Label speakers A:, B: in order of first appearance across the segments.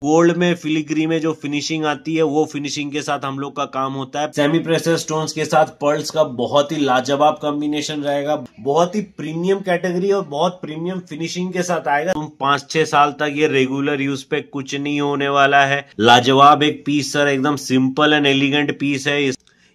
A: Gold में filigree में जो फिनिशिंग आती है वो फिनिशिंग के साथ हम लोग का काम होता है। सेमी प्रेशर स्टोन्स के साथ पर्ल्स का बहुत ही लाजवाब कॉम्बिनेशन रहेगा, बहुत ही प्रीमियम कैटेगरी और बहुत प्रीमियम फिनिशिंग के साथ आएगा। तुम 5-6 साल तक ये रेगुलर यूज पे कुछ नहीं होने वाला है। लाजवाब एक पीस सर, एकदम सिंपल एंड एलिगेंट पीस है।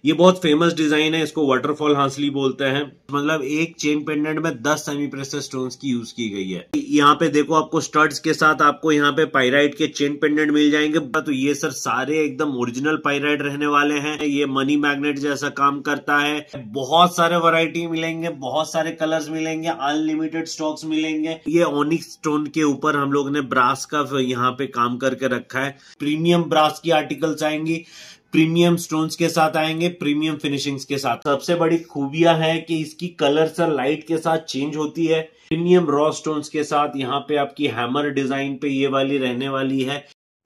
A: ये बहुत फेमस डिजाइन है, इसको वाटरफॉल हांसली बोलते हैं। मतलब एक चेन पेंडेंट में 10 सेमी प्रेशर स्टोन्स की यूज की गई है। यहाँ पे देखो आपको स्टड्स के साथ आपको यहाँ पे पाइराइट के चेन पेंडेंट मिल जाएंगे। तो ये सर सारे एकदम ओरिजिनल पाइराइट रहने वाले हैं। ये मनी मैग्नेट जैसा काम करता है। बहुत सारे वैरायटी मिलेंगे, बहुत सारे कलर्स मिलेंगे, अनलिमिटेड स्टॉक्स मिलेंगे। ये ओनिक्स स्टोन के ऊपर हम लोग ने ब्रास का यहाँ पे काम करके रखा है। प्रीमियम ब्रास की आर्टिकल्स आएंगी, प्रीमियम स्टोन्स के साथ आएंगे, प्रीमियम फिनिशिंग्स के साथ। सबसे बड़ी खूबियां है कि इसकी कलर सर लाइट के साथ चेंज होती है। प्रीमियम रॉ स्टोन्स के साथ यहाँ पे आपकी हैमर डिजाइन पे ये वाली रहने वाली है।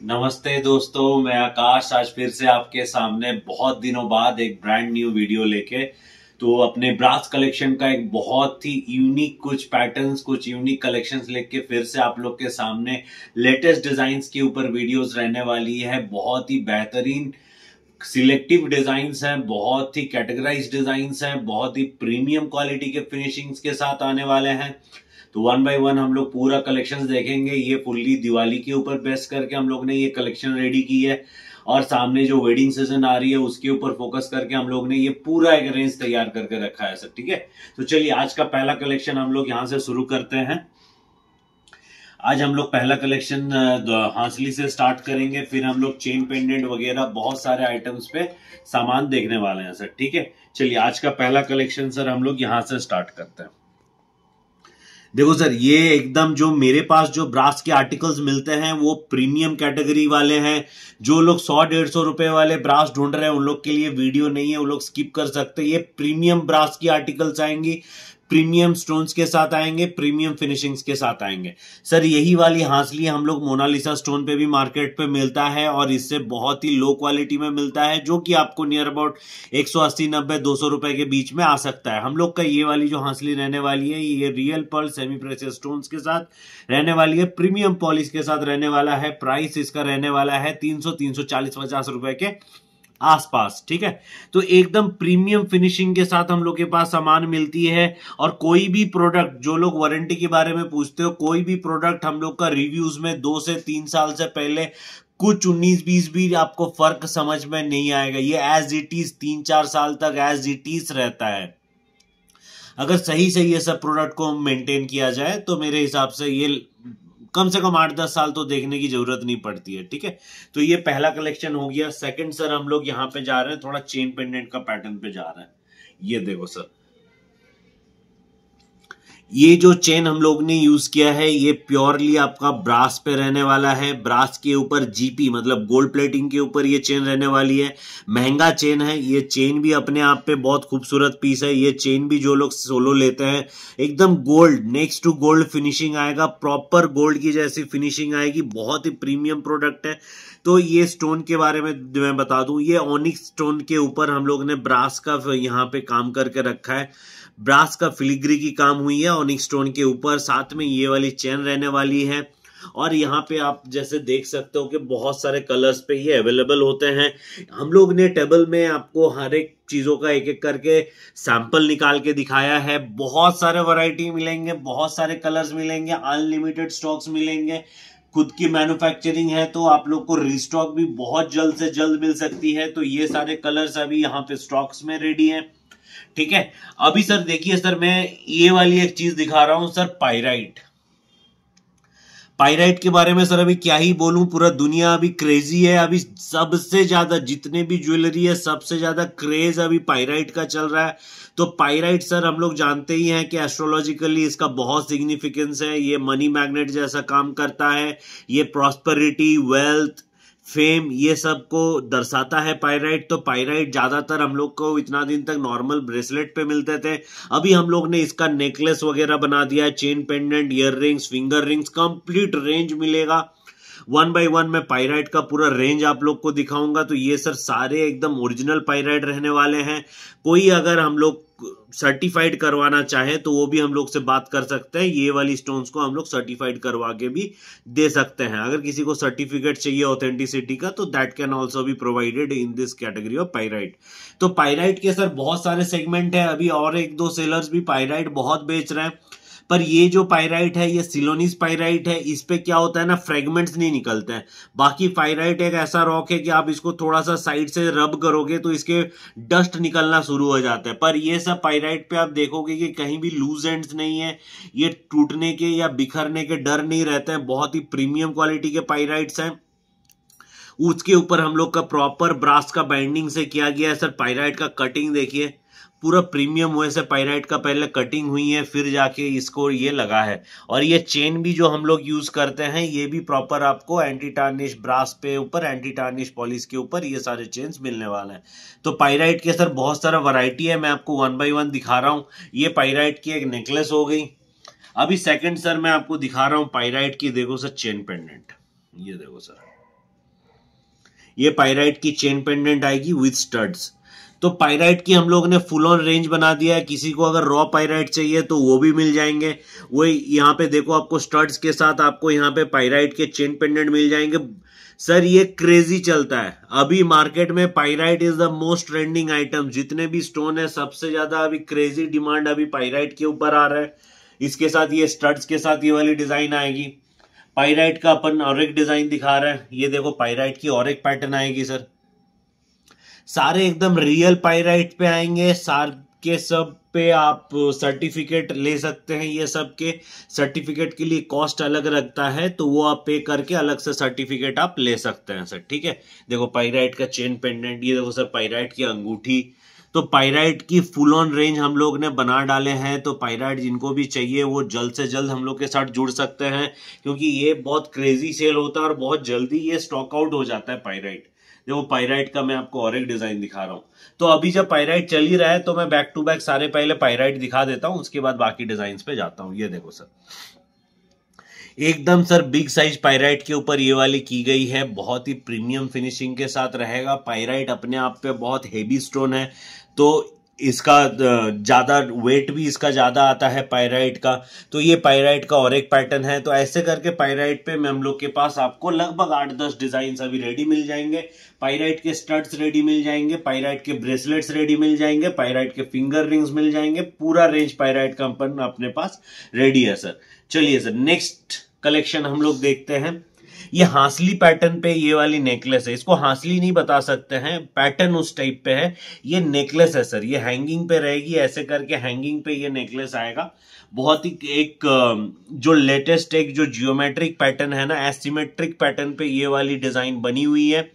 A: नमस्ते दोस्तों, मैं आकाश आज फिर से आपके सामने बहुत दिनों बाद एक ब्रांड न्यू वीडियो लेके तो अपने ब्रास कलेक्शन का एक बहुत ही यूनिक कुछ पैटर्न्स, कुछ यूनिक कलेक्शंस लेके फिर से आप लोग के सामने लेटेस्ट डिजाइन्स के ऊपर वीडियोस रहने वाली है। बहुत ही बेहतरीन सिलेक्टिव डिजाइन्स हैं, बहुत ही कैटेगराइज डिजाइन्स हैं, बहुत ही प्रीमियम क्वालिटी के फिनिशिंग्स के साथ आने वाले हैं। तो वन बाय वन हम लोग पूरा कलेक्शन देखेंगे। ये फुल्ली दिवाली के ऊपर बेस करके हम लोग ने ये कलेक्शन रेडी की है और सामने जो वेडिंग सीजन आ रही है उसके ऊपर फोकस करके हम लोग ने ये पूरा एक रेंज तैयार करके रखा है सर। ठीक है, तो चलिए आज का पहला कलेक्शन हम लोग यहां से शुरू करते हैं। आज हम लोग पहला कलेक्शन हांसली से स्टार्ट करेंगे, फिर हम लोग चेन पेंडेंट वगैरह बहुत सारे आइटम्स पे सामान देखने वाले हैं सर। ठीक है, चलिए आज का पहला कलेक्शन सर हम लोग यहां से स्टार्ट करते हैं। देखो सर, ये एकदम जो मेरे पास जो ब्रास के आर्टिकल्स मिलते हैं वो प्रीमियम कैटेगरी वाले हैं। जो लोग 100-150 रुपए वाले ब्रास ढूंढ रहे हैं उन लोग के लिए वीडियो नहीं है, वो लोग स्किप कर सकते हैं। ये प्रीमियम ब्रास की आर्टिकल्स आएंगी, प्रीमियम स्टोन्स के साथ आएंगे, प्रीमियम फिनिशिंग्स के साथ आएंगे सर। यही वाली हांसली हम लोग मोनालिसा स्टोन पे भी मार्केट पे मिलता है और इससे बहुत ही लो क्वालिटी में मिलता है, जो कि आपको नियर अबाउट 180, 90, 200 रुपए के बीच में आ सकता है। हम लोग का ये वाली जो हांसली रहने वाली है ये real Perl semi precious stones के साथ रहने वाली है, प्रीमियम पॉलिश के साथ रहने वाला है। प्राइस इसका रहने वाला है 300, 340, 50 रुपए के आसपास। ठीक है, तो एकदम प्रीमियम फिनिशिंग के साथ हम लोग के पास सामान मिलती है। और कोई भी प्रोडक्ट, जो लोग वारंटी के बारे में पूछते हो, कोई भी प्रोडक्ट हम लोग का रिव्यूज में 2 से 3 साल से पहले कुछ 19-20 भी आपको फर्क समझ में नहीं आएगा। ये एज इट इज 3-4 साल तक एज इट इज रहता है। अगर सही से ये सब प्रोडक्ट को मेंटेन किया जाए तो मेरे हिसाब से ये कम से कम 8-10 साल तो देखने की जरूरत नहीं पड़ती है। ठीक है, तो ये पहला कलेक्शन हो गया। सेकंड सर हम लोग यहाँ पे जा रहे हैं, थोड़ा चेन पेंडेंट का पैटर्न पे जा रहे हैं। ये देखो सर, ये जो चेन हम लोग ने यूज किया है ये प्योरली आपका ब्रास पे रहने वाला है। ब्रास के ऊपर जीपी मतलब गोल्ड प्लेटिंग के ऊपर ये चेन रहने वाली है। महंगा चेन है, ये चेन भी अपने आप पे बहुत खूबसूरत पीस है। ये चेन भी जो लोग सोलो लेते हैं एकदम gold, next to gold finishing आएगा, प्रॉपर गोल्ड की जैसी फिनिशिंग आएगी। बहुत ही प्रीमियम प्रोडक्ट है। तो ये स्टोन के बारे में मैं बता दूं, ये ओनिक्स स्टोन के ऊपर हम लोग ने ब्रास का यहाँ पे काम करके रखा है। ब्रास का फिलिग्री की काम हुई है ओनिक्स स्टोन के ऊपर, साथ में ये वाली चेन रहने वाली है। और यहाँ पे आप जैसे देख सकते हो कि बहुत सारे कलर्स पे ये अवेलेबल होते हैं। हम लोग ने टेबल में आपको हर एक चीजों का एक एक करके सैंपल निकाल के दिखाया है। बहुत सारे वैरायटी मिलेंगे, बहुत सारे कलर्स मिलेंगे, अनलिमिटेड स्टॉक्स मिलेंगे। खुद की मैन्युफैक्चरिंग है तो आप लोग को रिस्टॉक भी बहुत जल्द से जल्द मिल सकती है। तो ये सारे कलर्स अभी यहाँ पे स्टॉक्स में रेडी हैं। ठीक है, अभी सर देखिए सर, मैं ये वाली एक चीज दिखा रहा हूं सर, पाइराइट। पाइराइट के बारे में सर अभी क्या ही बोलूं, पूरा दुनिया अभी क्रेजी है। अभी सबसे ज्यादा जितने भी ज्वेलरी है सबसे ज्यादा क्रेज अभी पाइराइट का चल रहा है। तो पाइराइट सर हम लोग जानते ही हैं कि एस्ट्रोलॉजिकली इसका बहुत सिग्निफिकेंस है। ये मनी मैग्नेट जैसा काम करता है। ये प्रॉस्पेरिटी, वेल्थ, फेम, ये सब को दर्शाता है पाइराइट। तो पाइराइट ज्यादातर हम लोग को इतना दिन तक नॉर्मल ब्रेसलेट पे मिलते थे, अभी हम लोग ने इसका नेकलेस वगैरह बना दिया है। Chain pendant, year rings, finger rings, complete range मिलेगा। 1 बाय 1 में पाइराइट का पूरा रेंज आप लोग को दिखाऊंगा। तो ये सर सारे एकदम ओरिजिनल पाइराइट रहने वाले हैं। कोई अगर हम लोग सर्टिफाइड करवाना चाहे तो वो भी हम लोग से बात कर सकते हैं। ये वाली स्टोन्स को हम लोग सर्टिफाइड करवा के भी दे सकते हैं। अगर किसी को सर्टिफिकेट चाहिए ऑथेंटिसिटी का तो that can also be provided in this category of pyrite. तो पाइराइट के सर बहुत सारे सेगमेंट है, अभी और एक दो सेलर्स भी पाइराइट बहुत बेच रहे हैं, पर ये जो पाइराइट है ये सिलोनिस पाइराइट है, इस पे क्या होता है ना, फ्रेगमेंट्स नहीं निकलते हैं। बाकी पाइराइट एक ऐसा रॉक है कि आप इसको थोड़ा सा साइड से रब करोगे तो इसके डस्ट निकलना शुरू हो जाता है, पर ये सब पाइराइट पे आप देखोगे कि कहीं भी लूज एंड्स नहीं है, ये टूटने के या बिखरने के डर नहीं रहते हैं। बहुत ही प्रीमियम क्वालिटी के पाइराइट्स हैं। उसके ऊपर हम लोग का प्रॉपर ब्रास का बाइंडिंग से किया गया है सर। पाइराइट का कटिंग देखिए, पूरा प्रीमियम हुए से पाइराइट का पहले कटिंग हुई है, फिर जाके इसको ये लगा है। और ये चेन भी जो हम लोग यूज करते हैं ये भी प्रॉपर आपको एंटी टार्निश ब्रास पे ऊपर, एंटी टार्निश पॉलिश के ऊपर ये सारे चेन्स मिलने वाले हैं। तो पाइराइट के सर बहुत सारा वैरायटी है, मैं आपको 1 बाय 1 दिखा रहा हूं। ये पाइराइट की एक नेकलेस हो गई। अभी सेकंड सर मैं आपको दिखा रहा हूं पाइराइट की, देखो सर चेन पेंडेंट, ये देखो सर, ये पाइराइट की चेन पेंडेंट आएगी विद स्टड्स। तो पाइराइट की हम लोग ने फुल ऑन रेंज बना दिया है। किसी को अगर रॉ पाइराइट चाहिए तो वो भी मिल जाएंगे। वो यहाँ पे देखो आपको स्टड्स के साथ आपको यहाँ पे पाइराइट के चेन पेंडेंट मिल जाएंगे। सर ये क्रेजी चलता है अभी मार्केट में, pyrite is the most trending item. जितने भी स्टोन है सबसे ज्यादा अभी क्रेजी डिमांड अभी पाइराइट के ऊपर आ रहा है। इसके साथ ये स्टड्स के साथ ये वाली डिजाइन आएगी। पाइराइट का अपन और एक डिजाइन दिखा रहे हैं, ये देखो पाइराइट की और एक पैटर्न आएगी सर। सारे एकदम रियल पाइराइट पे आएंगे, सार के सब पे आप सर्टिफिकेट ले सकते हैं। ये सब के सर्टिफिकेट के लिए कॉस्ट अलग लगता है, तो वो आप पे करके अलग से सर्टिफिकेट आप ले सकते हैं सर, ठीक है। देखो पाइराइट का चेन पेंडेंट, ये देखो सर पाइराइट की अंगूठी। तो पाइराइट की फुल ऑन रेंज हम लोग ने बना डाले हैं। तो पाइराइट जिनको भी चाहिए वो जल्द से जल्द हम लोग के साथ जुड़ सकते हैं, क्योंकि ये बहुत क्रेजी सेल होता है और बहुत जल्दी ये स्टॉक आउट हो जाता है पाइराइट। देखो पाइराइट का मैं आपको और एक डिजाइन दिखा रहा हूं। तो अभी जब पाइराइट चल ही रहा है तो मैं बैक टू बैक सारे पहले पाइराइट दिखा देता हूं, उसके बाद बाकी डिजाइन पे जाता हूं। ये देखो सर, एकदम सर बिग साइज पाइराइट के ऊपर ये वाली की गई है, बहुत ही प्रीमियम फिनिशिंग के साथ रहेगा। पाइराइट अपने आप पे बहुत हेवी स्टोन है, तो इसका ज्यादा वेट भी इसका ज्यादा आता है पाइराइट का। तो ये पाइराइट का और एक पैटर्न है। तो ऐसे करके पाइराइट पे हम लोग के पास आपको लगभग 8-10 डिजाइन अभी रेडी मिल जाएंगे। पाइराइट के स्टड्स रेडी मिल जाएंगे, पाइराइट के ब्रेसलेट्स रेडी मिल जाएंगे, पाइराइट के फिंगर रिंग्स मिल जाएंगे। पूरा रेंज पाइराइट का अपने पास रेडी है सर। चलिए सर नेक्स्ट कलेक्शन हम लोग देखते हैं। ये हांसली पैटर्न पे ये वाली नेकलेस है, इसको हांसली नहीं बता सकते हैं, पैटर्न उस टाइप पे है। ये नेकलेस है सर, ये हैंगिंग पे रहेगी, ऐसे करके हैंगिंग पे ये नेकलेस आएगा। बहुत ही एक जो लेटेस्ट एक जो जियोमेट्रिक पैटर्न है ना, एसिमेट्रिक पैटर्न पे ये वाली डिजाइन बनी हुई है।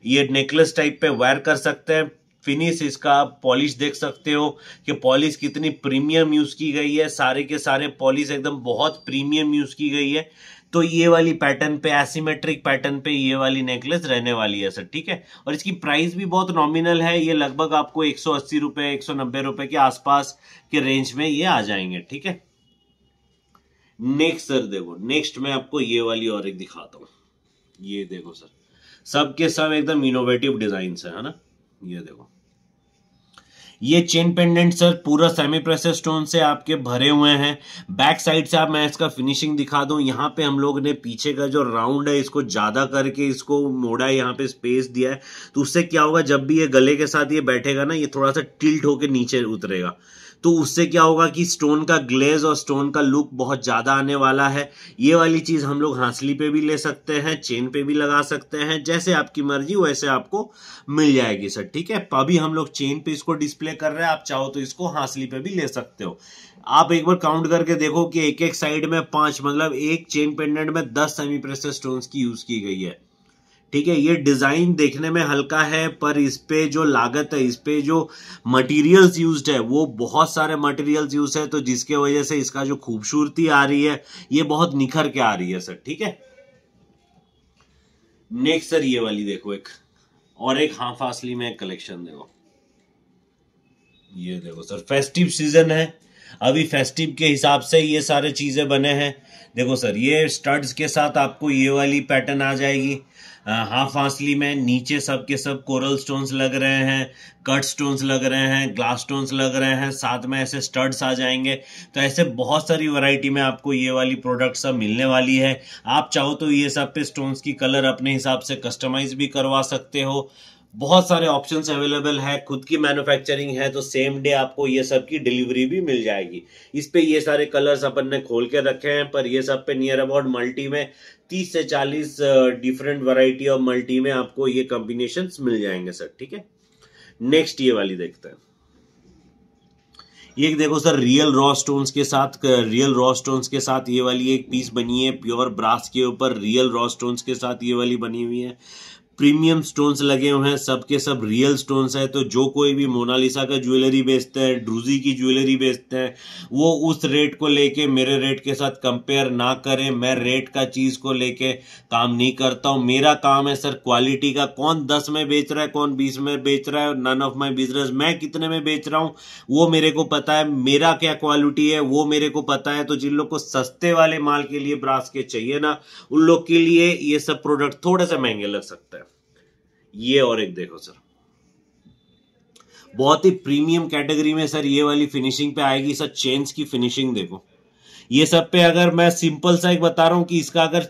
A: ये नेकलेस टाइप पे वेयर कर सकते हैं। फिनिश इसका पॉलिश देख सकते हो कि पॉलिश कितनी प्रीमियम यूज की गई है। सारे के सारे पॉलिश एकदम बहुत प्रीमियम यूज की गई है। तो ये वाली पैटर्न पे, एसिमेट्रिक पैटर्न पे ये वाली नेकलेस रहने वाली है सर, ठीक है। और इसकी प्राइस भी बहुत नॉमिनल है, ये लगभग आपको 180 रुपए 190 रुपए के आसपास के रेंज में ये आ जाएंगे, ठीक है। नेक्स्ट सर देखो, नेक्स्ट मैं आपको ये वाली और एक दिखाता हूँ। ये देखो सर, सब के सब एकदम इनोवेटिव डिजाइन है ना। ये देखो, ये चेन पेंडेंट सर पूरा सेमी प्रेशर स्टोन से आपके भरे हुए हैं। बैक साइड से आप मैं इसका फिनिशिंग दिखा दूं। यहाँ पे हम लोग ने पीछे का जो राउंड है इसको ज्यादा करके इसको मोड़ा है, यहाँ पे स्पेस दिया है। तो उससे क्या होगा, जब भी ये गले के साथ ये बैठेगा ना, ये थोड़ा सा टिल्ट होके नीचे उतरेगा। तो उससे क्या होगा कि स्टोन का ग्लेज और स्टोन का लुक बहुत ज्यादा आने वाला है। ये वाली चीज हम लोग हांसली पे भी ले सकते हैं, चेन पे भी लगा सकते हैं, जैसे आपकी मर्जी वैसे आपको मिल जाएगी सर, ठीक है। अभी हम लोग चेन पे इसको डिस्प्ले कर रहे हैं, आप चाहो तो इसको हांसली पे भी ले सकते हो। आप एक बार काउंट करके देखो कि एक एक साइड में 5, मतलब एक चेन पेंडेंट में 10 सेमी प्रेशर स्टोन्स की यूज की गई है, ठीक है। ये डिजाइन देखने में हल्का है, पर इस पे जो लागत है, इस पे जो मटेरियल्स यूज्ड है वो बहुत सारे मटेरियल्स यूज है, तो जिसके वजह से इसका जो खूबसूरती आ रही है ये बहुत निखर के आ रही है सर, ठीक है। नेक्स्ट सर ये वाली देखो, एक और एक हाफ हासली में एक कलेक्शन देखो। ये देखो सर, फेस्टिव सीजन है, अभी फेस्टिव के हिसाब से ये सारे चीजें बने हैं। देखो सर, ये स्टड्स के साथ आपको ये वाली पैटर्न आ जाएगी हाफ हांसली में। नीचे सब के सब कोरल स्टोन्स लग रहे हैं, कट स्टोन्स लग रहे हैं, ग्लास स्टोन्स लग रहे हैं, साथ में ऐसे स्टड्स आ जाएंगे। तो ऐसे बहुत सारी वैरायटी में आपको ये वाली प्रोडक्ट सब मिलने वाली है। आप चाहो तो ये सब पे स्टोन्स की कलर अपने हिसाब से कस्टमाइज भी करवा सकते हो। बहुत सारे ऑप्शंस अवेलेबल है, खुद की मैन्युफैक्चरिंग है तो सेम डे आपको ये सब की डिलीवरी भी मिल जाएगी। इस पे ये सारे कलर्स अपन ने खोल के रखे हैं, पर ये सब पे नियर अबाउट मल्टी में 30 से 40 डिफरेंट वैरायटी ऑफ मल्टी में आपको ये कॉम्बिनेशंस मिल जाएंगे सर। ठीक है, नेक्स्ट ये वाली देखते हैं। ये देखो सर, रियल रॉ स्टोन्स के साथ ये वाली एक पीस बनी है प्योर ब्रास के ऊपर। रियल रॉ स्टोन्स के साथ ये वाली बनी हुई है। प्रीमियम स्टोन्स लगे हुए हैं, सबके सब रियल स्टोन्स है। तो जो कोई भी मोनालिसा का ज्वेलरी बेचते हैं, ड्रूजी की ज्वेलरी बेचते हैं, वो उस रेट को लेके मेरे रेट के साथ कंपेयर ना करें। मैं रेट का चीज को लेके काम नहीं करता हूं। मेरा काम है सर क्वालिटी का। कौन 10 में बेच रहा है, कौन 20 में बेच रहा है, नन ऑफ माई बिजनेस। मैं कितने में बेच रहा हूं वो मेरे को पता है, मेरा क्या क्वालिटी है वो मेरे को पता है। तो जिन लोग को सस्ते वाले माल के लिए ब्रास के चाहिए ना, उन लोग के लिए ये सब प्रोडक्ट थोड़े से महंगे लग सकता है। ये और एक देखो सर, बहुत ही प्रीमियम कैटेगरी में सर ये वाली फिनिशिंग पे आएगी सर। चेन्स की फिनिशिंग देखो, ये सब पे अगर मैं सिंपल सा एक बता रहा हूं कि इसका अगर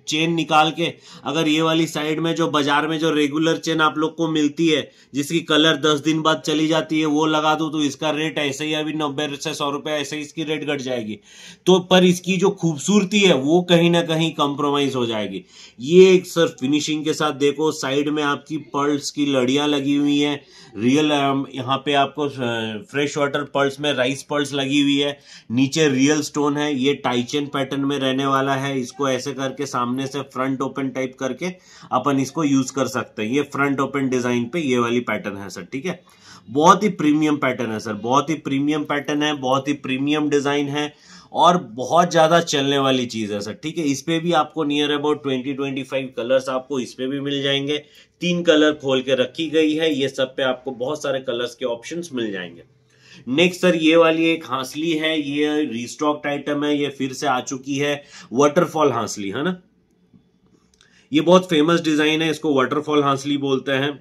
A: चेन निकाल के अगर ये वाली साइड में जो बाजार में जो रेगुलर चेन आप लोग को मिलती है जिसकी कलर 10 दिन बाद चली जाती है वो लगा दो तो इसका रेट ऐसे ही अभी 90 से 100 रुपए ऐसे ही इसकी रेट घट जाएगी। तो पर इसकी जो खूबसूरती है वो कहीं ना कहीं कॉम्प्रोमाइज हो जाएगी। ये एक सर फिनिशिंग के साथ देखो, साइड में आपकी पर्ल्स की लड़ियां लगी हुई है रियल। यहाँ पे आपको फ्रेश वाटर पर्ल्स में राइस पर्ल्स लगी हुई है। नीचे रियल स्टोन है, ये टाइचेन पैटर्न में रहने वाला है। इसको ऐसे करके सामने से फ्रंट ओपन टाइप करके अपन इसको यूज कर सकते हैं। ये फ्रंट ओपन डिजाइन पे ये वाली पैटर्न है सर। ठीक है, बहुत ही प्रीमियम पैटर्न है सर, बहुत ही प्रीमियम पैटर्न है, बहुत ही प्रीमियम डिजाइन है और बहुत ज्यादा चलने वाली चीज है सर। ठीक है, इस पे भी आपको नियर अबाउट 20-25 कलर्स आपको इस पे भी मिल जाएंगे। 3 कलर खोल के रखी गई है, ये सब पे आपको बहुत सारे कलर्स के ऑप्शंस मिल जाएंगे। नेक्स्ट सर ये वाली एक हांसली है, ये रिस्टॉक्ड आइटम है, ये फिर से आ चुकी है। वाटरफॉल हांसली है ना, ये बहुत फेमस डिजाइन है, इसको वाटरफॉल हांसली बोलते हैं।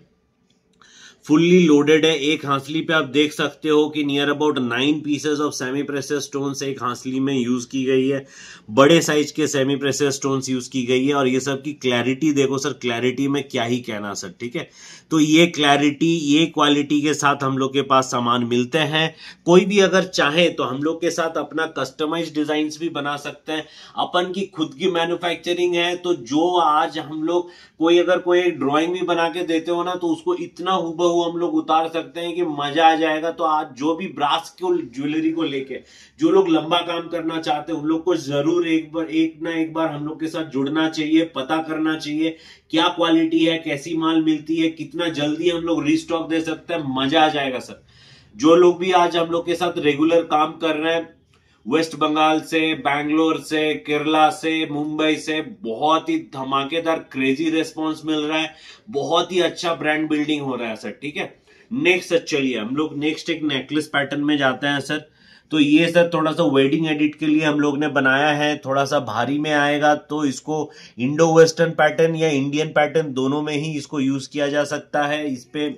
A: फुल्ली लोडेड है। एक हांसली पे आप देख सकते हो कि near about 9 pieces of semi precious stones एक हांसली में यूज की गई है। बड़े साइज के सेमी प्रेशियस स्टोन्स यूज की गई है और ये सब की क्लैरिटी देखो सर, क्लैरिटी में क्या ही कहना सर। ठीक है, तो ये क्लैरिटी, ये क्वालिटी के साथ हम लोग के पास सामान मिलते हैं। कोई भी अगर चाहे तो हम लोग के साथ अपना कस्टमाइज डिजाइन भी बना सकते हैं। अपन की खुद की मैन्युफैक्चरिंग है, तो जो आज हम लोग कोई ड्राइंग भी बना के देते हो ना, तो उसको इतना हुबहू हम लोग उतार सकते हैं कि मजा आ जाएगा। तो आज जो भी ब्रास को ज्वेलरी को लेके जो लोग लंबा काम करना चाहते हैं उन लोग को जरूर एक ना एक बार हम लोग के साथ जुड़ना चाहिए, पता करना चाहिए क्या क्वालिटी है, कैसी माल मिलती है, कितना जल्दी हम लोग रीस्टॉक दे सकते हैं। मजा आ जाएगा सर। जो लोग भी आज हम लोग के साथ रेगुलर काम कर रहे हैं, वेस्ट बंगाल से, बैंगलोर से, केरला से, मुंबई से, बहुत ही धमाकेदार क्रेजी रेस्पॉन्स मिल रहा है। बहुत ही अच्छा ब्रांड बिल्डिंग हो रहा है सर। ठीक है, नेक्स्ट चलिए हम लोग नेक्स्ट एक नेकलेस पैटर्न में जाते हैं सर। तो ये सर थोड़ा सा वेडिंग एडिट के लिए हम लोग ने बनाया है, थोड़ा सा भारी में आएगा। तो इसको इंडो वेस्टर्न पैटर्न या इंडियन पैटर्न दोनों में ही इसको यूज किया जा सकता है। इस पे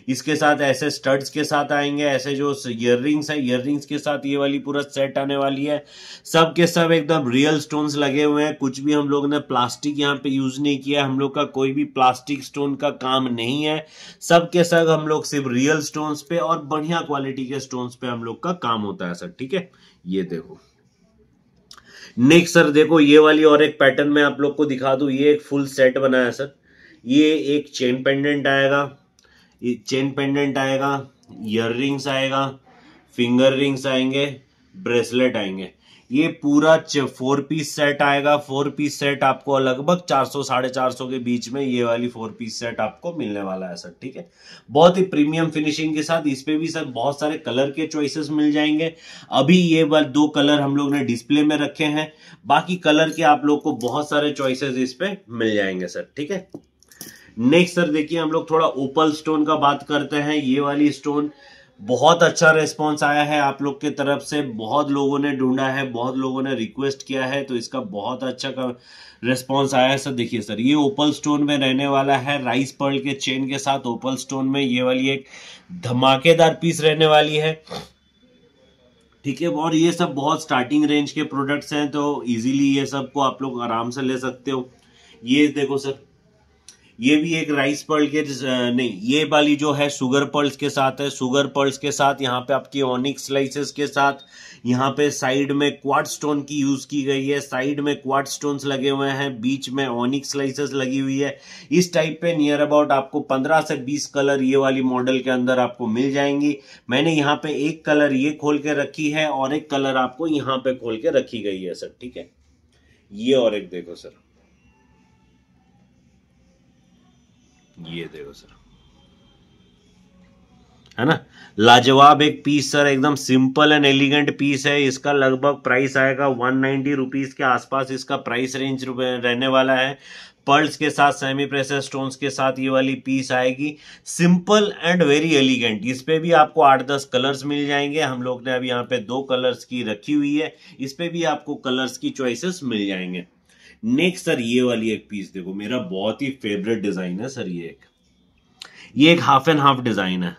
A: इसके साथ ऐसे स्टड्स के साथ आएंगे, ऐसे जो इयररिंग्स है इयररिंग्स के साथ ये वाली पूरा सेट आने वाली है। सब के सब एकदम रियल स्टोन्स लगे हुए हैं, कुछ भी हम लोग ने प्लास्टिक यहाँ पे यूज नहीं किया। हम लोग का कोई भी प्लास्टिक स्टोन का काम नहीं है। सब के सब हम लोग सिर्फ रियल स्टोन्स पे और बढ़िया क्वालिटी के स्टोन्स पे हम लोग का काम होता है सर। ठीक है, ये देखो नेक्स्ट सर, देखो ये वाली और एक पैटर्न में आप लोग को दिखा दूं। ये एक फुल सेट बना है सर। ये एक चेन पेंडेंट आएगा, चेन पेंडेंट आएगा, ईयर रिंग्स आएगा, फिंगर रिंग्स आएंगे, ब्रेसलेट आएंगे। ये पूरा 4 पीस सेट आएगा। 4 पीस सेट आपको लगभग 400-450 के बीच में ये वाली 4 पीस सेट आपको मिलने वाला है सर। ठीक है, बहुत ही प्रीमियम फिनिशिंग के साथ। इस पे भी सर बहुत सारे कलर के चॉइसेस मिल जाएंगे। अभी ये 2 कलर हम लोग ने डिस्प्ले में रखे हैं, बाकी कलर के आप लोग को बहुत सारे चॉइसेस इस पे मिल जाएंगे सर। ठीक है, नेक्स्ट सर देखिए हम लोग थोड़ा ओपल स्टोन का बात करते हैं। ये वाली स्टोन बहुत अच्छा रिस्पांस आया है आप लोग के तरफ से, बहुत लोगों ने ढूंढा है, बहुत लोगों ने रिक्वेस्ट किया है, तो इसका बहुत अच्छा का रिस्पांस आया है सर। देखिए सर, ये ओपल स्टोन में रहने वाला है, राइस पर्ल के चेन के साथ ओपल स्टोन में ये वाली एक धमाकेदार पीस रहने वाली है, ठीक है। और ये सब बहुत स्टार्टिंग रेंज के प्रोडक्ट्स हैं, तो इजीली ये सब को आप लोग आराम से ले सकते हो। ये देखो सर, ये भी एक राइस पर्ल के नहीं, ये वाली जो है शुगर पर्ल्स के साथ है। शुगर पर्ल्स के साथ यहाँ पे आपकी ऑनिक्स स्लाइसेस के साथ, यहाँ पे साइड में क्वार्ट्ज स्टोन की यूज की गई है, साइड में क्वार्ट्ज स्टोन्स लगे हुए हैं, बीच में ऑनिक्स स्लाइसेस लगी हुई है। इस टाइप पे नियर अबाउट आपको 15 से 20 कलर ये वाली मॉडल के अंदर आपको मिल जाएंगी। मैंने यहाँ पे एक कलर ये खोल के रखी है और एक कलर आपको यहाँ पे खोल के रखी गई है सर, ठीक है। ये और एक देखो सर, ये देखो सर, है ना, लाजवाब एक पीस सर, एकदम सिंपल एंड एलिगेंट पीस है। इसका लगभग प्राइस आएगा 190 रुपीज के आसपास, इसका प्राइस रेंज रहने वाला है। पर्ल्स के साथ, सेमी प्रेशर स्टोन्स के साथ ये वाली पीस आएगी, सिंपल एंड वेरी एलिगेंट। इस पे भी आपको 8-10 कलर्स मिल जाएंगे। हम लोग ने अभी यहाँ पे 2 कलर्स की रखी हुई है, इस पे भी आपको कलर्स की चॉइसेस मिल जाएंगे। नेक्स्ट सर, ये वाली एक पीस देखो, मेरा बहुत ही फेवरेट डिजाइन है सर। ये एक हाफ एंड हाफ डिजाइन है,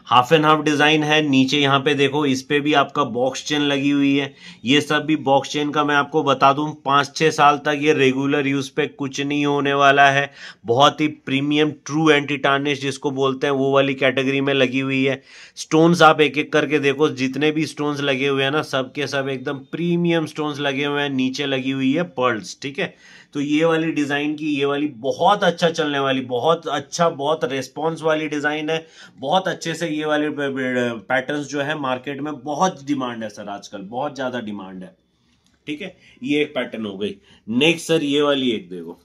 A: हाफ एंड हाफ डिजाइन है। नीचे यहाँ पे देखो, इस पे भी आपका बॉक्स चेन लगी हुई है। ये सब भी बॉक्स चेन का मैं आपको बता दूं, 5-6 साल तक ये रेगुलर यूज पे कुछ नहीं होने वाला है। बहुत ही प्रीमियम ट्रू एंटी टार्निश जिसको बोलते हैं, वो वाली कैटेगरी में लगी हुई है। स्टोन्स आप एक एक करके देखो, जितने भी स्टोन्स लगे हुए हैं ना, सब के सब एकदम प्रीमियम स्टोन्स लगे हुए हैं। नीचे लगी हुई है पर्ल्स, ठीक है। तो ये वाली डिजाइन की, ये वाली बहुत अच्छा चलने वाली, बहुत अच्छा, बहुत रेस्पॉन्स वाली डिजाइन है। बहुत अच्छे से ये वाले पैटर्न्स जो है मार्केट में बहुत डिमांड है सर, आजकल बहुत ज्यादा डिमांड है, ठीक है। ये एक पैटर्न हो गई। नेक्स्ट सर, ये वाली एक देखो,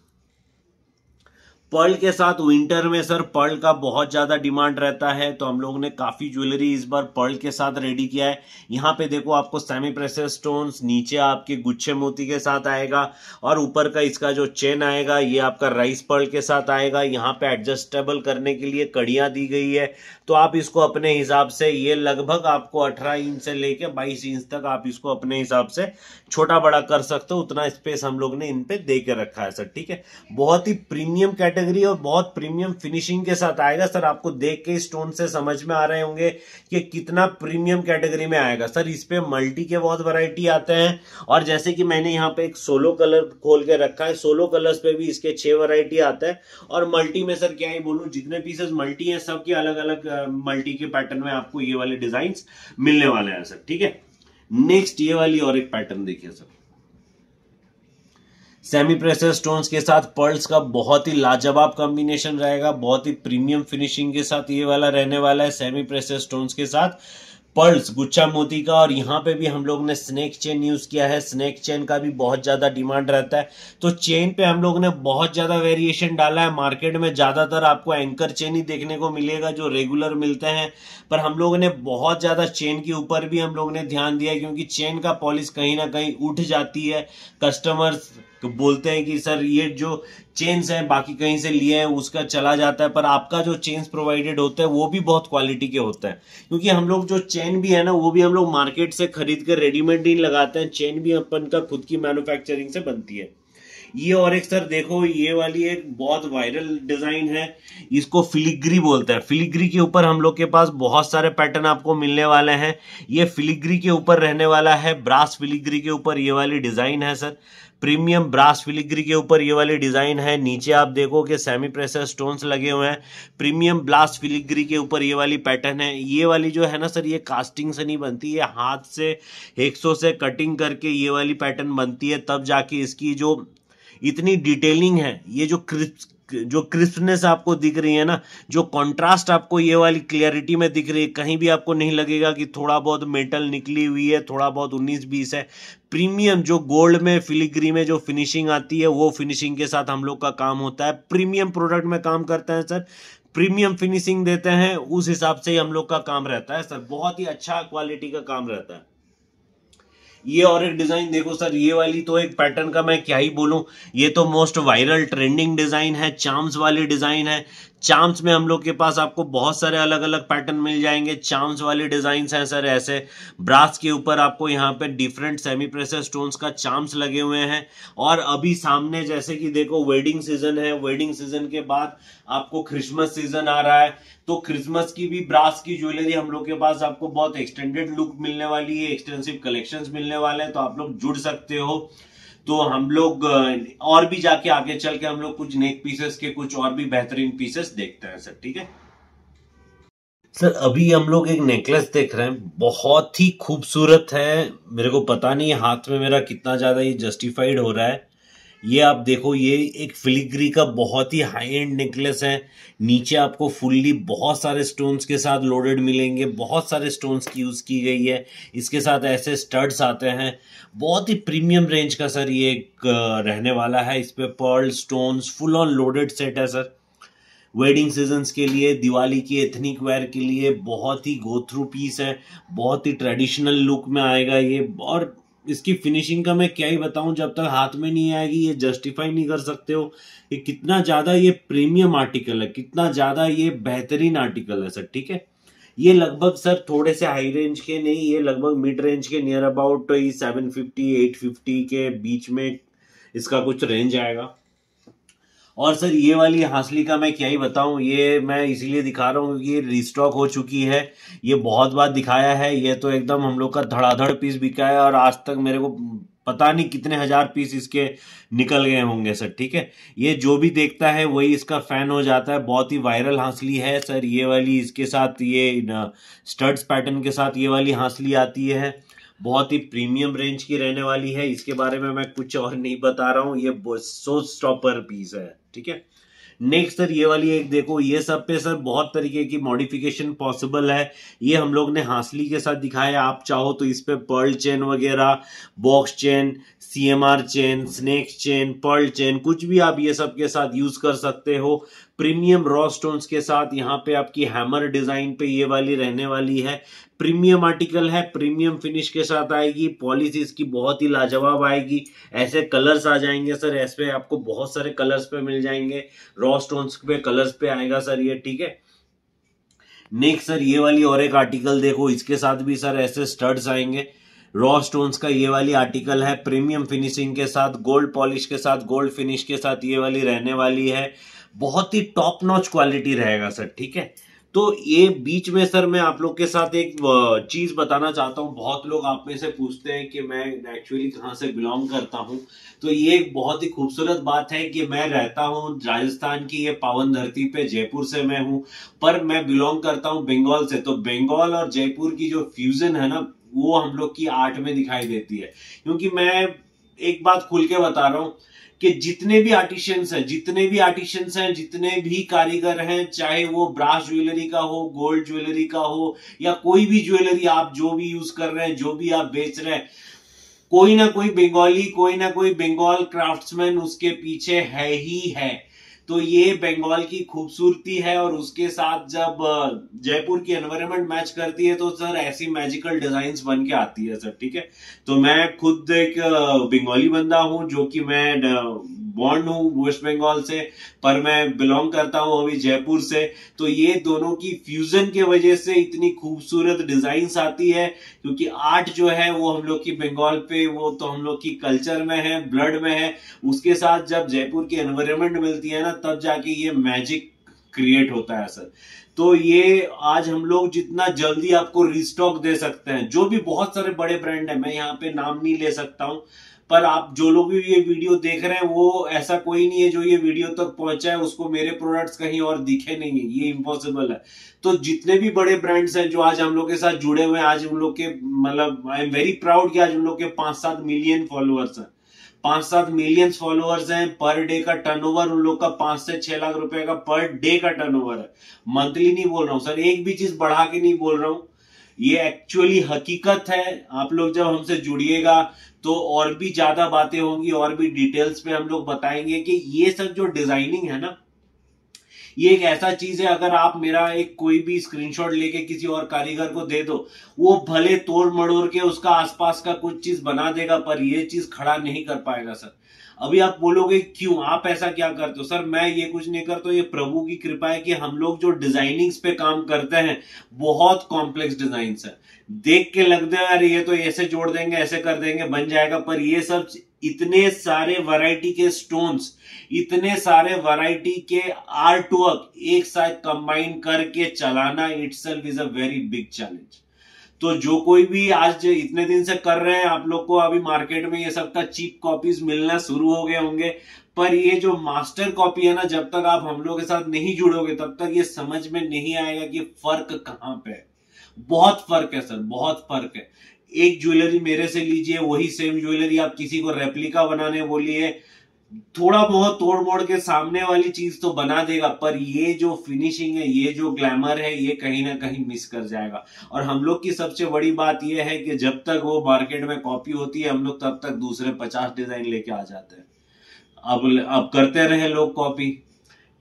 A: पर्ल के साथ विंटर में सर पर्ल का बहुत ज्यादा डिमांड रहता है, तो हम लोगों ने काफी ज्वेलरी इस बार पर्ल के साथ रेडी किया है। यहाँ पे देखो, आपको सेमी प्रेशर स्टोन्स, नीचे आपके गुच्छे मोती के साथ आएगा, और ऊपर का इसका जो चेन आएगा ये आपका राइस पर्ल के साथ आएगा। यहाँ पे एडजस्टेबल करने के लिए कड़ियां दी गई है, तो आप इसको अपने हिसाब से, ये लगभग आपको 18 इंच से लेके 22 इंच तक आप इसको अपने हिसाब से छोटा बड़ा कर सकते हो। उतना स्पेस हम लोग ने इन पे दे के रखा है सर, ठीक है। बहुत ही प्रीमियम कैटेगरी और बहुत प्रीमियम फिनिशिंग के साथ आएगा सर। आपको देख के स्टोन से समझ में आ रहे होंगे कि कितना प्रीमियम कैटेगरी में आएगा सर। इस पे मल्टी के बहुत वैरायटी आते हैं, और जैसे कि मैंने यहाँ पे एक सोलो कलर खोल के रखा है, सोलो कलर्स पे भी इसके 6 वैरायटी आते हैं। और मल्टी में सर क्या ही बोलूं, जितने पीसेस मल्टी हैं सबके अलग अलग मल्टी के पैटर्न में आपको ये वाले डिजाइन मिलने वाले हैं सर, ठीक है। नेक्स्ट ये वाली और एक पैटर्न देखिए सर, सेमी प्रेशर स्टोन्स के साथ पर्ल्स का बहुत ही लाजवाब कॉम्बिनेशन रहेगा, बहुत ही प्रीमियम फिनिशिंग के साथ ये वाला रहने वाला है। सेमी प्रेशर स्टोन्स के साथ पर्ल्स, गुच्छा मोती का, और यहाँ पे भी हम लोग ने स्नेक चेन यूज किया है। स्नेक चेन का भी बहुत ज्यादा डिमांड रहता है, तो चेन पे हम लोग ने बहुत ज्यादा वेरिएशन डाला है। मार्केट में ज्यादातर आपको एंकर चेन ही देखने को मिलेगा जो रेगुलर मिलते हैं, पर हम लोगों ने बहुत ज्यादा चेन के ऊपर भी हम लोग ने ध्यान दिया है, क्योंकि चेन का पॉलिश कहीं ना कहीं उठ जाती है। कस्टमर्स बोलते हैं कि सर ये जो चेन्स हैं बाकी कहीं से लिए हैं उसका चला जाता है, पर आपका जो चेन्स प्रोवाइडेड होता है वो भी बहुत क्वालिटी के होता है। क्योंकि हम लोग जो चेन भी है ना, वो भी हम लोग मार्केट से खरीद कर रेडीमेड नहीं लगाते हैं, चेन भी अपन का खुद की मैन्युफैक्चरिंग से बनती है। ये और एक सर देखो, ये वाली एक बहुत वायरल डिजाइन है, इसको फिलिग्री बोलते हैं। फिलिग्री के ऊपर हम लोग के पास बहुत सारे पैटर्न आपको मिलने वाले हैं। ये फिलिग्री के ऊपर रहने वाला है, ब्रास फिलिग्री के ऊपर ये वाली डिजाइन है सर। प्रीमियम ब्रास फिलिग्री के ऊपर ये वाली डिजाइन है। नीचे आप देखो कि सेमी प्रेशर स्टोन्स लगे हुए हैं। प्रीमियम ब्रास फिलिग्री के ऊपर ये वाली पैटर्न है। ये वाली जो है ना सर, ये कास्टिंग से नहीं बनती, ये हाथ से हेक्सो से कटिंग करके ये वाली पैटर्न बनती है, तब जाके इसकी जो इतनी डिटेलिंग है, ये जो क्रिस्पनेस आपको दिख रही है ना, जो कंट्रास्ट आपको ये वाली क्लियरिटी में दिख रही है, कहीं भी आपको नहीं लगेगा कि थोड़ा बहुत मेटल निकली हुई है, थोड़ा बहुत 19-20 है। प्रीमियम जो गोल्ड में फिलिग्री में जो फिनिशिंग आती है, वो फिनिशिंग के साथ हम लोग का काम होता है। प्रीमियम प्रोडक्ट में काम करते हैं सर, प्रीमियम फिनिशिंग देते हैं, उस हिसाब से ही हम लोग का काम रहता है सर। बहुत ही अच्छा क्वालिटी का काम रहता है। ये और एक डिजाइन देखो सर, ये वाली तो एक पैटर्न का मैं क्या ही बोलूं, ये तो मोस्ट वायरल ट्रेंडिंग डिजाइन है, चार्म्स वाली डिजाइन है। चार्म्स में हम लोग के पास आपको बहुत सारे अलग अलग पैटर्न मिल जाएंगे। चार्म्स वाली डिजाइन हैं सर, ऐसे ब्रास के ऊपर आपको यहाँ पे डिफरेंट सेमी प्रेशर स्टोन्स का चार्म्स लगे हुए हैं। और अभी सामने जैसे कि देखो वेडिंग सीजन है, वेडिंग सीजन के बाद आपको क्रिसमस सीजन आ रहा है, तो क्रिसमस की भी ब्रास की ज्वेलरी हम लोग के पास आपको बहुत एक्सटेंडेड लुक मिलने वाली है, एक्सटेंसिव कलेक्शंस मिलने वाले हैं, तो आप लोग जुड़ सकते हो। तो हम लोग और भी जाके आगे चल के हम लोग कुछ नेक पीसेस के कुछ और भी बेहतरीन पीसेस देखते हैं सर, ठीक है। सर अभी हम लोग एक नेकलेस देख रहे हैं, बहुत ही खूबसूरत है। मेरे को पता नहीं हाथ में मेरा कितना ज्यादा ये जस्टिफाइड हो रहा है। ये आप देखो, ये एक फिलिग्री का बहुत ही हाई एंड नेकलेस है। नीचे आपको फुल्ली बहुत सारे स्टोन्स के साथ लोडेड मिलेंगे, बहुत सारे स्टोन्स की यूज की गई है। इसके साथ ऐसे स्टड्स आते हैं, बहुत ही प्रीमियम रेंज का सर ये एक रहने वाला है। इस पे pearl stones full on loaded set है सर। वेडिंग सीजन्स के लिए, दिवाली की एथनिक वेयर के लिए बहुत ही गो थ्रू पीस है, बहुत ही ट्रेडिशनल लुक में आएगा ये। और इसकी फिनिशिंग का मैं क्या ही बताऊं, जब तक हाथ में नहीं आएगी ये जस्टिफाई नहीं कर सकते हो कि कितना ज्यादा ये प्रीमियम आर्टिकल है, कितना ज्यादा ये बेहतरीन आर्टिकल है सर, ठीक है। ये लगभग सर थोड़े से हाई रेंज के नहीं, ये लगभग मिड रेंज के नियर अबाउट 750 850 के बीच में इसका कुछ रेंज आएगा। और सर ये वाली हासली का मैं क्या ही बताऊं, ये मैं इसीलिए दिखा रहा हूँ क्योंकि ये रिस्टॉक हो चुकी है। ये बहुत बार दिखाया है, ये तो एकदम हम लोग का धड़ाधड़ पीस बिका है और आज तक मेरे को पता नहीं कितने हजार पीस इसके निकल गए होंगे सर, ठीक है। ये जो भी देखता है वही इसका फैन हो जाता है। बहुत ही वायरल हासली है सर ये वाली। इसके साथ ये स्टड्स पैटर्न के साथ ये वाली हासली आती है, बहुत ही प्रीमियम रेंज की रहने वाली है। इसके बारे में मैं कुछ और नहीं बता रहा हूँ, ये शो स्टॉपर पीस है, ठीक है। नेक्स्ट सर ये वाली एक देखो, ये सब पे सर बहुत तरीके की मॉडिफिकेशन पॉसिबल है। ये हम लोग ने हासली के साथ दिखाया, आप चाहो तो इस पे पर्ल चेन वगैरह, box chain, CMR chain, snake chain, pearl chain, कुछ भी आप ये सब के साथ यूज कर सकते हो। प्रीमियम रॉ स्टोन्स के साथ यहाँ पे आपकी हैमर डिजाइन पे ये वाली रहने वाली है। प्रीमियम आर्टिकल है, प्रीमियम फिनिश के साथ आएगी, पॉलिश इसकी बहुत ही लाजवाब आएगी। ऐसे कलर्स आ जाएंगे सर, ऐसे आपको बहुत सारे कलर्स पे मिल जाएंगे, रॉ स्टोन्स पे कलर्स पे आएगा सर ये, ठीक है। नेक्स्ट सर ये वाली और एक आर्टिकल देखो, इसके साथ भी सर ऐसे स्टड्स आएंगे। रॉ स्टोन्स का ये वाली आर्टिकल है, प्रीमियम फिनिशिंग के साथ, गोल्ड पॉलिश के साथ, गोल्ड फिनिश के साथ ये वाली रहने वाली है। बहुत ही टॉप नॉच क्वालिटी रहेगा सर, ठीक है। तो ये बीच में सर मैं आप लोग के साथ एक चीज बताना चाहता हूँ। बहुत लोग आप में से पूछते हैं कि मैं एक्चुअली कहाँ से बिलोंग करता हूँ, तो ये एक बहुत ही खूबसूरत बात है कि मैं रहता हूँ राजस्थान की ये पावन धरती पे, जयपुर से मैं हूँ, पर मैं बिलोंग करता हूँ बंगाल से। तो बंगाल और जयपुर की जो फ्यूजन है ना, वो हम लोग की आर्ट में दिखाई देती है। क्योंकि मैं एक बात खुल के बता रहा हूँ कि जितने भी आर्टिशियंस हैं, जितने भी कारीगर हैं, चाहे वो ब्रास ज्वेलरी का हो, गोल्ड ज्वेलरी का हो, या कोई भी ज्वेलरी आप जो भी यूज कर रहे हैं, जो भी आप बेच रहे हैं, कोई ना कोई बंगाली, कोई ना कोई बंगाल क्राफ्ट्समैन उसके पीछे है ही है। तो ये बंगाल की खूबसूरती है, और उसके साथ जब जयपुर की एनवायरनमेंट मैच करती है तो सर ऐसी मैजिकल डिजाइन्स बन के आती है सर, ठीक है। तो मैं खुद एक बंगाली बंदा हूं, जो कि मैं बॉर्न हूं वेस्ट बंगाल से, पर मैं बिलोंग करता हूं अभी जयपुर से। तो ये दोनों की फ्यूजन के वजह से इतनी खूबसूरत डिजाइन्स आती है, क्योंकि आर्ट जो है वो हम लोग की बंगाल पे, वो तो हम लोग की कल्चर में है, ब्लड में है। उसके साथ जब जयपुर की एनवायरनमेंट मिलती है ना, तब जाके ये मैजिक क्रिएट होता है सर। तो ये आज हम लोग जितना जल्दी आपको रिस्टॉक दे सकते हैं, जो भी बहुत सारे बड़े ब्रांड है, मैं यहाँ पे नाम नहीं ले सकता हूं, पर आप जो लोग भी ये वीडियो देख रहे हैं, वो ऐसा कोई नहीं है जो ये वीडियो तक पहुंचा है उसको मेरे प्रोडक्ट्स कहीं और दिखे नहीं है, ये इम्पॉसिबल है। तो जितने भी बड़े ब्रांड्स हैं जो आज हम लोग के साथ जुड़े हुए हैं, आज हम लोग के, मतलब आई एम वेरी प्राउड कि आज हम लोग के 5-7 मिलियन फॉलोअर्स हैं, 5-7 मिलियन फॉलोअर्स हैं। पर डे का टर्नओवर उन लोग का 5 से 6 लाख रुपए का पर डे का टर्नओवर है। मंथली नहीं बोल रहा हूं सर, एक भी चीज बढ़ा के नहीं बोल रहा हूं, ये एक्चुअली हकीकत है। आप लोग जब हमसे जुड़िएगा तो और भी ज्यादा बातें होंगी, और भी डिटेल्स पे हम लोग बताएंगे कि ये सब जो डिजाइनिंग है ना, ये एक ऐसा चीज है, अगर आप मेरा एक कोई भी स्क्रीनशॉट लेके किसी और कारीगर को दे दो, वो भले तोड़ मड़ोड़ के उसका आसपास का कुछ चीज बना देगा, पर ये चीज खड़ा नहीं कर पाएगा सर। अभी आप बोलोगे क्यों, आप ऐसा क्या करते हो? सर मैं ये कुछ नहीं करता, ये प्रभु की कृपा है कि हम लोग जो डिजाइनिंग्स पे काम करते हैं बहुत कॉम्प्लेक्स डिजाइन है, देख के लगता है यार ये तो ऐसे जोड़ देंगे ऐसे कर देंगे बन जाएगा, पर ये सब इतने सारे वैरायटी के स्टोन्स, इतने सारे वैरायटी के आर्ट वर्क एक साथ कंबाइन करके चलाना itself is a very big challenge. तो जो कोई भी आज इतने दिन से कर रहे हैं, आप लोग को अभी मार्केट में ये सब का चीप कॉपीज मिलना शुरू हो गए होंगे, पर ये जो मास्टर कॉपी है ना, जब तक आप हम लोग के साथ नहीं जुड़ोगे तब तक ये समझ में नहीं आएगा कि फर्क कहां पे है। बहुत फर्क है सर, बहुत फर्क है। एक ज्वेलरी मेरे से लीजिए, वही सेम ज्वेलरी आप किसी को रेप्लिका बनाने बोलिए, थोड़ा बहुत तोड़ मोड़ के सामने वाली चीज तो बना देगा, पर ये जो फिनिशिंग है, ये जो ग्लैमर है, ये कहीं ना कहीं मिस कर जाएगा। और हम लोग की सबसे बड़ी बात ये है कि जब तक वो मार्केट में कॉपी होती है, हम लोग तब तक दूसरे 50 डिजाइन लेके आ जाते हैं। अब करते रहे लोग कॉपी,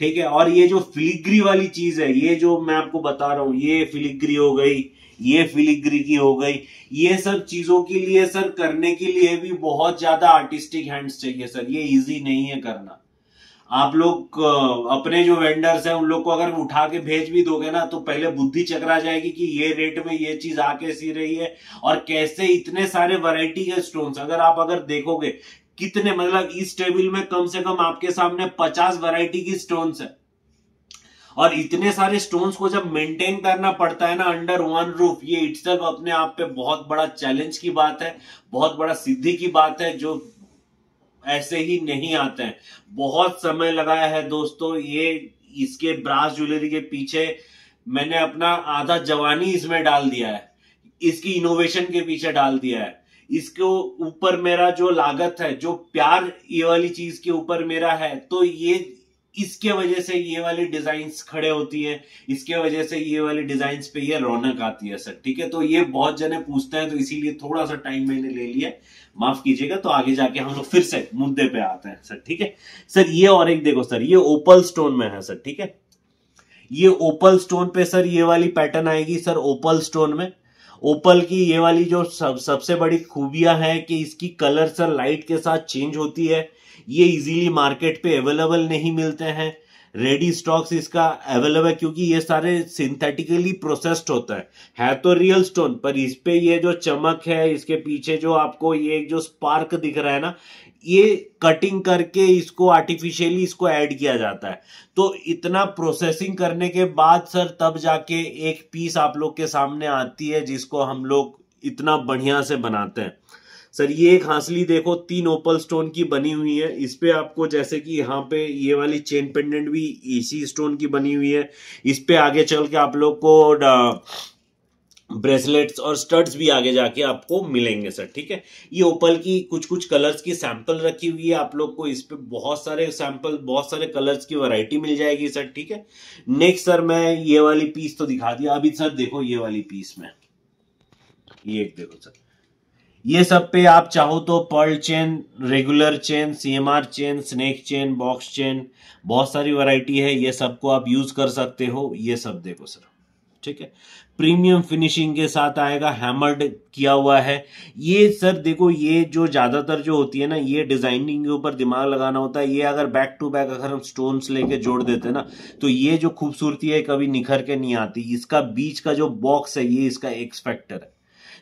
A: ठीक है। और ये जो फिलिग्री वाली चीज है, ये जो मैं आपको बता रहा हूं, ये फिलिग्री हो गई, ये फिलिग्री की हो गई, ये सब चीजों के लिए सर, करने के लिए भी बहुत ज्यादा आर्टिस्टिक हैंड्स चाहिए सर, ये इजी नहीं है करना। आप लोग अपने जो वेंडर्स हैं उन लोग को अगर उठा के भेज भी दोगे ना, तो पहले बुद्धि चकरा जाएगी कि ये रेट में ये चीज आके सी रही है, और कैसे इतने सारे वैरायटी के स्टोन्स, अगर देखोगे कितने, मतलब इस टेबल में कम से कम आपके सामने 50 वैरायटी की स्टोन्स है, और इतने सारे स्टोन्स को जब मेंटेन करना पड़ता है ना अंडर वन रूफ, ये इटसेल्फ अपने आप पे बहुत बड़ा चैलेंज की बात है, बहुत बड़ा सिद्धि की बात है, जो ऐसे ही नहीं आते हैं। बहुत समय लगाया है दोस्तों, ये इसके ब्रास ज्वेलरी के पीछे मैंने अपना आधा जवानी इसमें डाल दिया है, इसकी इनोवेशन के पीछे डाल दिया है। इसको ऊपर मेरा जो लागत है, जो प्यार ये वाली चीज के ऊपर मेरा है, तो ये इसके वजह से ये वाली डिजाइन्स खड़े होती है, इसके वजह से ये वाली डिजाइन्स पे ये रौनक आती है सर, ठीक है। तो ये बहुत जने पूछते हैं, तो इसीलिए थोड़ा सा टाइम मैंने ले लिया, माफ कीजिएगा। तो आगे जाके हम लोग फिर से मुद्दे पे आते हैं सर, ठीक है। सर ये और एक देखो सर, ये ओपल स्टोन में है सर, ठीक है। ये ओपल स्टोन पे सर ये वाली पैटर्न आएगी सर, ओपल स्टोन में। ओपल की ये वाली जो सबसे बड़ी खूबियां है कि इसकी कलर सर लाइट के साथ चेंज होती है, ये इजीली मार्केट पे अवेलेबल नहीं मिलते हैं, रेडी स्टॉक्स इसका अवेलेबल है, क्योंकि ये सारे सिंथेटिकली प्रोसेस्ड होता है तो रियल स्टोन, पर इस पे ये जो चमक है, इसके पीछे जो आपको ये जो स्पार्क दिख रहा है ना, ये कटिंग करके इसको आर्टिफिशियली इसको ऐड किया जाता है। तो इतना प्रोसेसिंग करने के बाद सर तब जाके एक पीस आप लोग के सामने आती है, जिसको हम लोग इतना बढ़िया से बनाते हैं। सर ये एक हांसली देखो, 3 ओपल स्टोन की बनी हुई है, इस पे आपको जैसे कि यहाँ पे ये वाली चेन पेंडेंट भी इसी स्टोन की बनी हुई है, इस पे आगे चल के आप लोग को ब्रेसलेट्स और स्टड्स भी आगे जाके आपको मिलेंगे सर, ठीक है। ये ओपल की कुछ कुछ कलर्स की सैंपल रखी हुई है, आप लोग को इस पे बहुत सारे सैंपल, बहुत सारे कलर्स की वैरायटी मिल जाएगी सर, ठीक है। नेक्स्ट सर मैं ये वाली पीस तो दिखा दिया, अभी सर देखो ये वाली पीस में, ये एक देखो सर, ये सब पे आप चाहो तो pearl chain, regular chain, CMR chain, snake chain, box chain, बहुत सारी वैरायटी है, ये सबको आप यूज कर सकते हो। ये सब देखो सर, ठीक है, प्रीमियम फिनिशिंग के साथ आएगा, हैमर्ड किया हुआ है। ये सर देखो, ये जो ज्यादातर जो होती है ना, ये डिजाइनिंग के ऊपर दिमाग लगाना होता है। ये अगर बैक टू बैक अगर हम स्टोन्स लेके जोड़ देते हैं ना, तो ये जो खूबसूरती है कभी निखर के नहीं आती। इसका बीच का जो बॉक्स है, ये इसका एक्स फैक्टर है।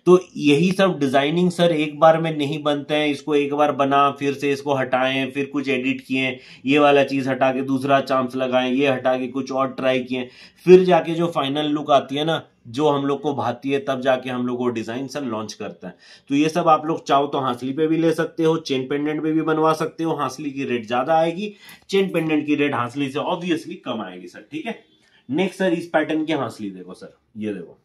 A: तो यही सब डिजाइनिंग सर एक बार में नहीं बनते हैं, इसको एक बार बना, फिर से इसको हटाएं, फिर कुछ एडिट किए, ये वाला चीज हटा के दूसरा चांस लगाएं, ये हटा के कुछ और ट्राई किए, फिर जाके जो फाइनल लुक आती है ना, जो हम लोग को भाती है, तब जाके हम लोग वो डिजाइन सर लॉन्च करते हैं। तो ये सब आप लोग चाहो तो हांसली पे भी ले सकते हो, चेन पेंडेंट पे भी बनवा सकते हो। हांसली की रेट ज्यादा आएगी, चेन पेंडेंट की रेट हांसली से ऑब्वियसली कम आएगी सर, ठीक है। नेक्स्ट सर इस पैटर्न की हांसली देखो सर, ये देखो,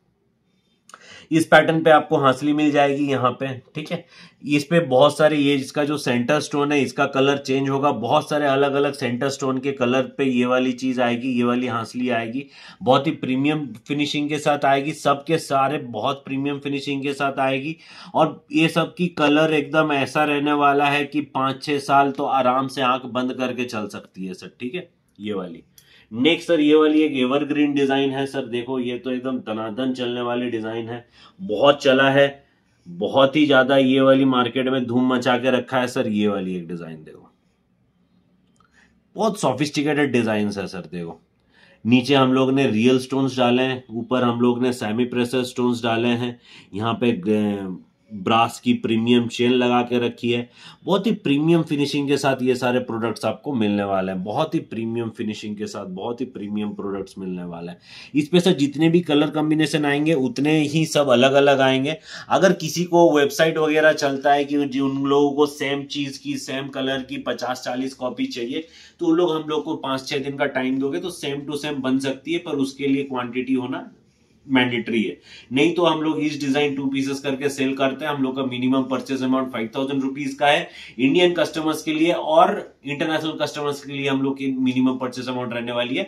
A: इस पैटर्न पे आपको हांसली मिल जाएगी यहाँ पे, ठीक है। इस पे बहुत सारे, ये इसका जो सेंटर स्टोन है इसका कलर चेंज होगा, बहुत सारे अलग अलग सेंटर स्टोन के कलर पे ये वाली चीज आएगी, ये वाली हांसली आएगी, बहुत ही प्रीमियम फिनिशिंग के साथ आएगी, सबके सारे बहुत प्रीमियम फिनिशिंग के साथ आएगी। और ये सब की कलर एकदम ऐसा रहने वाला है कि 5-6 साल तो आराम से आंख बंद करके चल सकती है सर, ठीक है। ये वाली नेक्स्ट सर, ये वाली एक एवरग्रीन डिजाइन है सर, देखो ये तो एकदम दनादन चलने वाली डिजाइन है, बहुत चला है, बहुत ही ज्यादा ये वाली मार्केट में धूम मचा के रखा है सर। ये वाली एक डिजाइन देखो, बहुत सॉफिस्टिकेटेड डिजाइन है सर। देखो नीचे हम लोग ने रियल स्टोन्स डाले हैं, ऊपर हम लोग ने सेमी प्रेशर स्टोन्स डाले हैं, यहाँ पे ब्रास की प्रीमियम चेन लगा के रखी है। बहुत ही प्रीमियम फिनिशिंग के साथ ये सारे प्रोडक्ट्स आपको मिलने वाले हैं, बहुत ही प्रीमियम फिनिशिंग के साथ बहुत ही प्रीमियम प्रोडक्ट्स मिलने वाले हैं। इस पे सर जितने भी कलर कॉम्बिनेशन आएंगे उतने ही सब अलग अलग आएंगे। अगर किसी को वेबसाइट वगैरह चलता है कि उन लोगों को सेम चीज की सेम कलर की 50-40 कॉपी चाहिए, तो उन लोग हम लोग को 5-6 दिन का टाइम दोगे तो सेम टू सेम बन सकती है, पर उसके लिए क्वांटिटी होना मैंडेटरी है। नहीं तो हम लोग इस डिजाइन 2 पीसेस करके सेल करते हैं। हम लोग का मिनिमम परचेज अमाउंट 5000 रुपीज का है इंडियन कस्टमर्स के लिए, और इंटरनेशनल कस्टमर्स के लिए हम लोग की मिनिमम परचेज अमाउंट रहने वाली है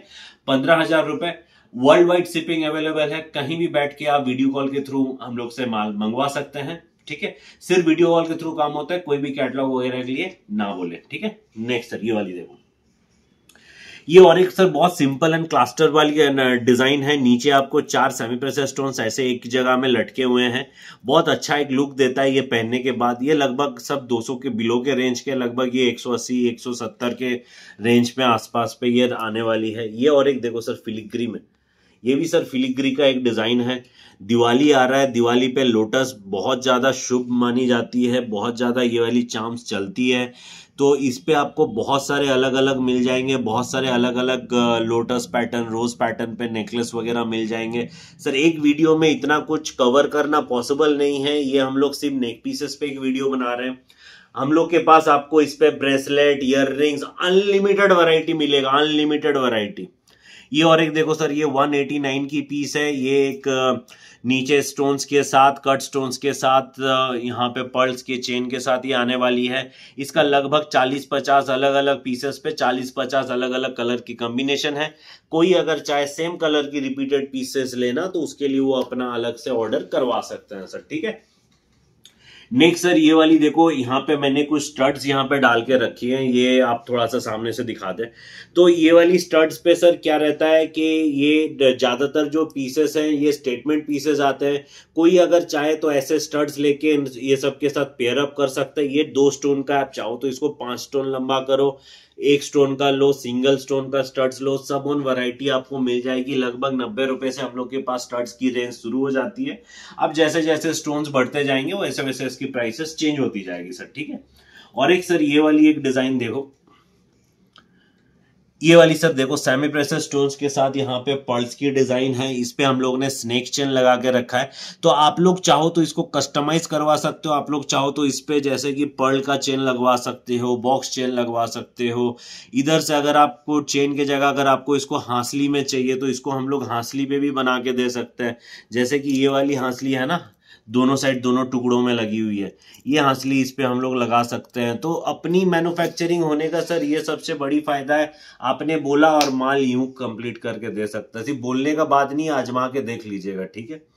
A: 15,000 रुपए। वर्ल्ड वाइड शिपिंग अवेलेबल है, कहीं भी बैठ के आप वीडियो कॉल के थ्रू हम लोग से माल मंगवा सकते हैं। ठीक है, सिर्फ वीडियो कॉल के थ्रू काम होता है, कोई भी कैटलॉग वगैरह के लिए ना बोले। ठीक है, नेक्स्ट सर ये वाली देखो, ये और एक सर बहुत सिंपल एंड क्लस्टर वाली डिजाइन है। नीचे आपको 4 सेमी प्रेशर स्टोन्स ऐसे एक जगह में लटके हुए हैं, बहुत अच्छा एक लुक देता है ये पहनने के बाद। ये लगभग सब 200 के बिलो के रेंज के, लगभग ये 180-170 के रेंज में आसपास पे ये आने वाली है। ये और एक देखो सर फिलिग्री में, ये भी सर फिलिग्री का एक डिजाइन है। दिवाली आ रहा है, दिवाली पे लोटस बहुत ज्यादा शुभ मानी जाती है, बहुत ज्यादा ये वाली चार्म्स चलती है, तो इस पे आपको बहुत सारे अलग अलग मिल जाएंगे, बहुत सारे अलग अलग लोटस पैटर्न, रोज पैटर्न पे नेकलेस वगैरह मिल जाएंगे। सर एक वीडियो में इतना कुछ कवर करना पॉसिबल नहीं है, ये हम लोग सिर्फ नेक पीसेस पे एक वीडियो बना रहे हैं। हम लोग के पास आपको इस पे ब्रेसलेट, ईयररिंग्स, अनलिमिटेड वैरायटी मिलेगा, अनलिमिटेड वैरायटी। ये और एक देखो सर, ये 189 की पीस है। ये एक नीचे स्टोन्स के साथ, कट स्टोन्स के साथ, यहाँ पे पर्ल्स के चेन के साथ ये आने वाली है। इसका लगभग 40-50 अलग अलग पीसेस पे 40-50 अलग अलग कलर की कॉम्बिनेशन है। कोई अगर चाहे सेम कलर की रिपीटेड पीसेस लेना तो उसके लिए वो अपना अलग से ऑर्डर करवा सकते हैं सर। ठीक है, नेक्स्ट सर ये वाली देखो, यहाँ पे मैंने कुछ स्टड्स यहाँ पे डाल के रखी हैं, ये आप थोड़ा सा सामने से दिखा दें। तो ये वाली स्टड्स पे सर क्या रहता है कि ये ज्यादातर जो पीसेस हैं ये स्टेटमेंट पीसेस आते हैं। कोई अगर चाहे तो ऐसे स्टड्स लेके ये सब के साथ पेयर अप कर सकता है। ये 2 स्टोन का, आप चाहो तो इसको 5 स्टोन लंबा करो, 1 स्टोन का लो, सिंगल स्टोन का स्टड्स लो, सब ऑन वैरायटी आपको मिल जाएगी। लगभग 90 रुपए से हम लोग के पास स्टड्स की रेंज शुरू हो जाती है। अब जैसे जैसे स्टोन्स बढ़ते जाएंगे वैसे वैसे इसकी प्राइसेस चेंज होती जाएगी सर। ठीक है, और एक सर ये वाली एक डिजाइन देखो, ये वाली सर देखो सेमी प्रेशर स्टोन्स के साथ यहाँ पे पर्ल्स की डिजाइन है। इस पे हम लोग ने स्नेक चेन लगा के रखा है, तो आप लोग चाहो तो इसको कस्टमाइज करवा सकते हो। आप लोग चाहो तो इस पे जैसे कि पर्ल का चेन लगवा सकते हो, बॉक्स चेन लगवा सकते हो। इधर से अगर आपको चेन के जगह अगर आपको इसको हांसली में चाहिए तो इसको हम लोग हांसली पे भी बना के दे सकते हैं। जैसे कि ये वाली हांसली है ना, दोनों साइड दोनों टुकड़ों में लगी हुई है, ये हांसली इस पे हम लोग लगा सकते हैं। तो अपनी मैन्युफैक्चरिंग होने का सर ये सबसे बड़ी फायदा है, आपने बोला और माल यूं कंप्लीट करके दे सकता है। सिर्फ बोलने का बात नहीं, आजमा के देख लीजिएगा। ठीक है,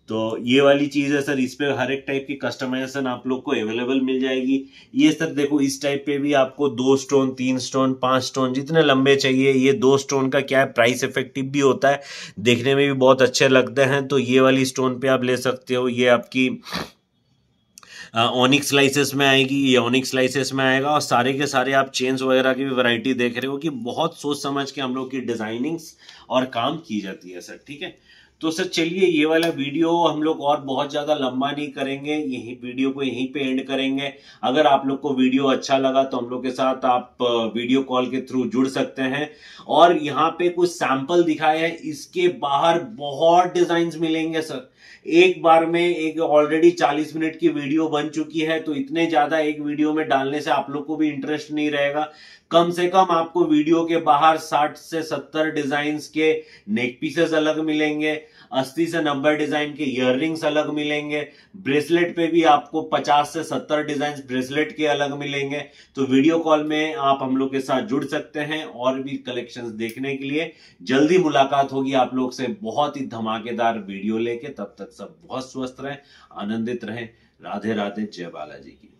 A: तो ये वाली चीज है सर, इस पे हर एक टाइप की कस्टमाइजेशन आप लोग को अवेलेबल मिल जाएगी। ये सर देखो, इस टाइप पे भी आपको 2 स्टोन, 3 स्टोन, 5 स्टोन जितने लंबे चाहिए। ये 2 स्टोन का क्या है, प्राइस इफेक्टिव भी होता है, देखने में भी बहुत अच्छे लगते हैं। तो ये वाली स्टोन पे आप ले सकते हो। ये आपकी ऑनिक्स स्लाइसेस में आएगी, ये ऑनिक्स स्लाइसेस में आएगा। और सारे के सारे आप चेन्स वगैरह की भी वैरायटी देख रहे हो कि बहुत सोच समझ के हम लोग की डिजाइनिंग्स और काम की जाती है सर। ठीक है, तो सर चलिए ये वाला वीडियो हम लोग और बहुत ज्यादा लंबा नहीं करेंगे, यही वीडियो को यहीं पे एंड करेंगे। अगर आप लोग को वीडियो अच्छा लगा तो हम लोग के साथ आप वीडियो कॉल के थ्रू जुड़ सकते हैं। और यहाँ पे कुछ सैंपल दिखाया है, इसके बाहर बहुत डिजाइन्स मिलेंगे सर। एक बार में एक ऑलरेडी 40 मिनट की वीडियो बन चुकी है, तो इतने ज्यादा एक वीडियो में डालने से आप लोग को भी इंटरेस्ट नहीं रहेगा। कम से कम आपको वीडियो के बाहर 60 से 70 डिजाइन के नेक पीसेस अलग मिलेंगे, 80 से 90 डिजाइन के इयररिंग्स अलग मिलेंगे, ब्रेसलेट पे भी आपको 50 से 70 डिजाइन ब्रेसलेट के अलग मिलेंगे। तो वीडियो कॉल में आप हम लोग के साथ जुड़ सकते हैं और भी कलेक्शंस देखने के लिए। जल्दी मुलाकात होगी आप लोग से बहुत ही धमाकेदार वीडियो लेके। तब तक सब बहुत स्वस्थ रहें, आनंदित रहें। राधे राधे, जय बालाजी की।